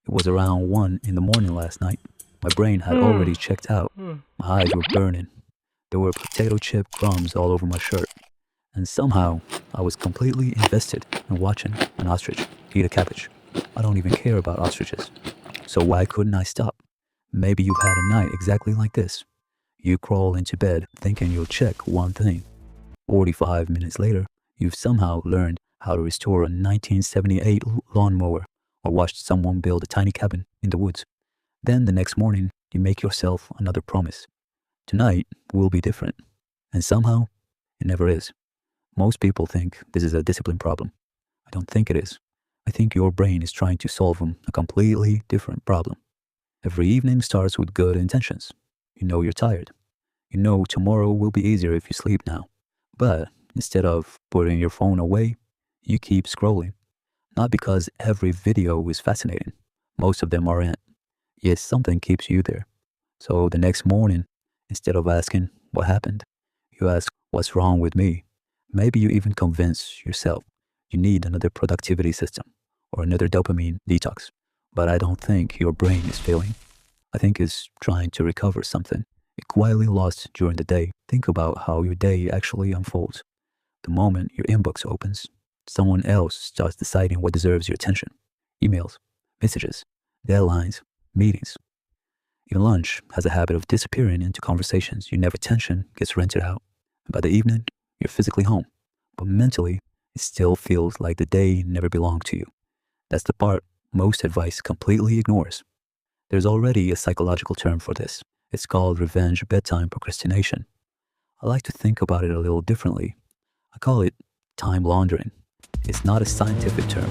It was around 1 in the morning last night. My brain had already checked out. My eyes were burning. There were potato chip crumbs all over my shirt. And somehow, I was completely invested in watching an ostrich eat a cabbage. I don't even care about ostriches. So why couldn't I stop? Maybe you've had a night exactly like this. You crawl into bed thinking you'll check one thing. 45 minutes later, you've somehow learned how to restore a 1978 lawnmower or watched someone build a tiny cabin in the woods. Then the next morning, you make yourself another promise. Tonight will be different. And somehow, it never is. Most people think this is a discipline problem. I don't think it is. I think your brain is trying to solve a completely different problem. Every evening starts with good intentions. You know you're tired. You know tomorrow will be easier if you sleep now. But instead of putting your phone away, you keep scrolling. Not because every video is fascinating. Most of them aren't. Yet something keeps you there. So the next morning, instead of asking what happened, you ask what's wrong with me. Maybe you even convince yourself you need another productivity system or another dopamine detox. But I don't think your brain is failing. I think it's trying to recover something it quietly lost during the day. Think about how your day actually unfolds. The moment your inbox opens, someone else starts deciding what deserves your attention. Emails, messages, deadlines, meetings. Even lunch has a habit of disappearing into conversations you never attention gets rented out. And by the evening, you're physically home, but mentally, it still feels like the day never belonged to you. That's the part most advice completely ignores. There's already a psychological term for this. It's called Revenge Bedtime Procrastination. I like to think about it a little differently. I call it time laundering. It's not a scientific term.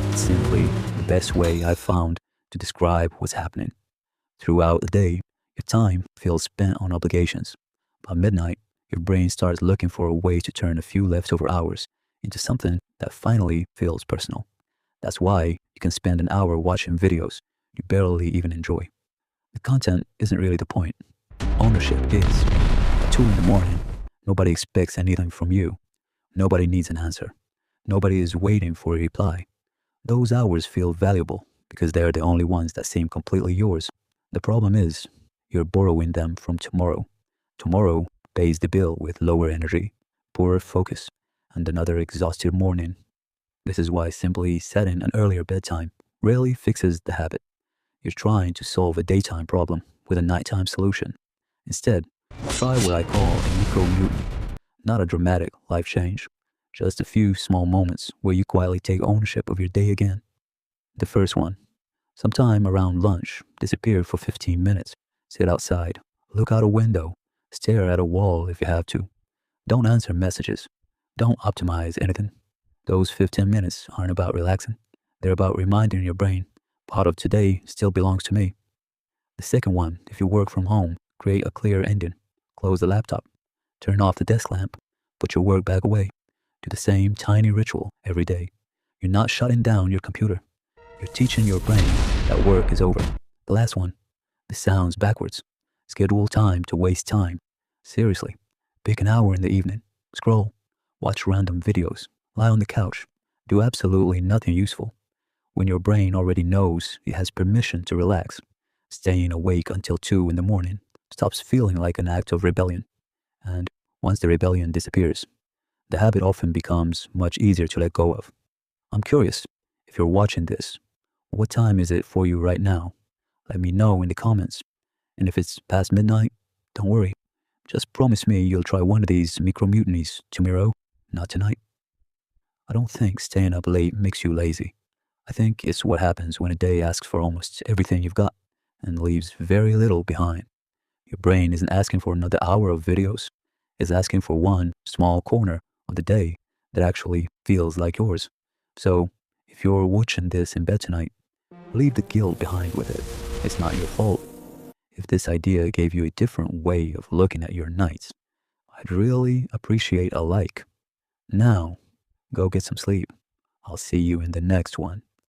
It's simply the best way I've found to describe what's happening. Throughout the day, your time feels spent on obligations. By midnight, your brain starts looking for a way to turn a few leftover hours into something that finally feels personal. That's why you can spend an hour watching videos you barely even enjoy. The content isn't really the point. Ownership is. At 2 in the morning, nobody expects anything from you. Nobody needs an answer. Nobody is waiting for a reply. Those hours feel valuable because they're the only ones that seem completely yours. The problem is, you're borrowing them from tomorrow. Tomorrow pays the bill with lower energy, poorer focus, and another exhausted morning. This is why simply setting an earlier bedtime rarely fixes the habit. You're trying to solve a daytime problem with a nighttime solution. Instead, try what I call a micro-mutiny. Not a dramatic life change, just a few small moments where you quietly take ownership of your day again. The first one, sometime around lunch, disappear for 15 minutes, sit outside, look out a window, stare at a wall if you have to. Don't answer messages. Don't optimize anything. Those 15 minutes aren't about relaxing. They're about reminding your brain, part of today still belongs to me. The second one, if you work from home, create a clear ending. Close the laptop. Turn off the desk lamp. Put your work bag away. Do the same tiny ritual every day. You're not shutting down your computer. You're teaching your brain that work is over. The last one, this sounds backwards. Schedule time to waste time. Seriously, pick an hour in the evening. Scroll. Watch random videos. Lie on the couch. Do absolutely nothing useful. When your brain already knows it has permission to relax, staying awake until 2 in the morning stops feeling like an act of rebellion. And once the rebellion disappears, the habit often becomes much easier to let go of. I'm curious, if you're watching this, what time is it for you right now? Let me know in the comments. And if it's past midnight, don't worry. Just promise me you'll try one of these micro-mutinies tomorrow, not tonight. I don't think staying up late makes you lazy. I think it's what happens when a day asks for almost everything you've got and leaves very little behind. Your brain isn't asking for another hour of videos. It's asking for one small corner of the day that actually feels like yours. So, if you're watching this in bed tonight, leave the guilt behind with it. It's not your fault. If this idea gave you a different way of looking at your nights, I'd really appreciate a like. Now, go get some sleep. I'll see you in the next one.